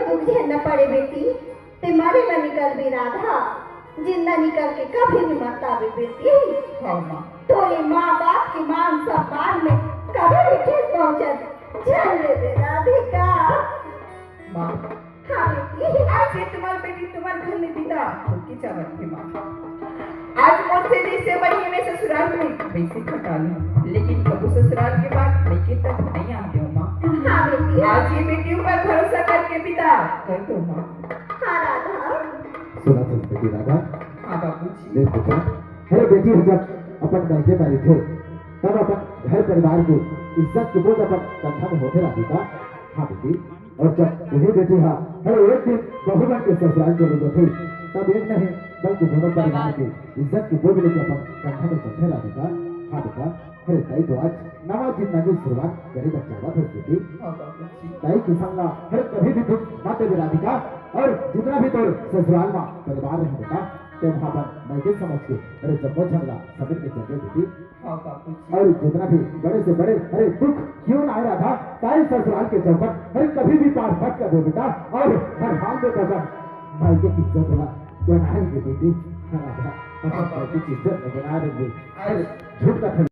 दुख झेलना पड़े बेटी, ते मरे न निकल भी राधा, जिंदा निकल के कभी भी मत आवे बेटी। हाँ माँ। तो ये माँ बाप की मान सम्मान में कभी भी ठेस पहुंचत जान ले दे राधिका। माँ हाँ बेटी। आज ये तुम्हारी बेटी तुम्हारे घर में विदा होके जावत थी माँ। आज मुझसे जैसे बनी मैं ससुराल में वैसे खटा लूं, लेकिन कबू ससुराल के बाद लेके तक नहीं आती हूँ माँ। हाँ बेटी। आज ये बेटियों पर भरोसा करके विदा कर दो माँ। हाँ राधा। सुना तो बेटी राधा। हाँ बाबूजी। देख बेटा, अरे बेटी जब अपन महंगे वाली थे तब अपन घर परिवार की इज्जत के बोझ अपन कंधा में होते राधिका। हाँ बेटी, और जब वही बेटी हाँ अरे एक दिन बहू बन के ससुराल चले गए थे तब एक नहीं बल्कि दोनों परिवार की इज्जत के बोझ लेके अपन कंधा में चलते राधिका। हाँ बेटा, अरे ताई तो आज नवा जिंदगी शुरुआत करे बच्चा हुआ था बेटी। हाँ बाबूजी। ताई की संगा हर कभी भी दुख मत दे राधिका, और जितना भी तो ससुराल में परिवार रहे बेटा तो वहाँ पर मैं ये समझ के अरे जब झगड़ा समझ के चले बेटी। हाँ बाबूजी। और जितना भी बड़े से बड़े अरे दुख क्यों ना आया था ताई ससुराल के चौपट अरे कभी भी पार मत कर दो बेटा, और हर हाल में कदम मायके की इज्जत बनाएंगे बेटी। हाँ राधा, अपन मायके की इज्जत बनाएंगे। झूठ का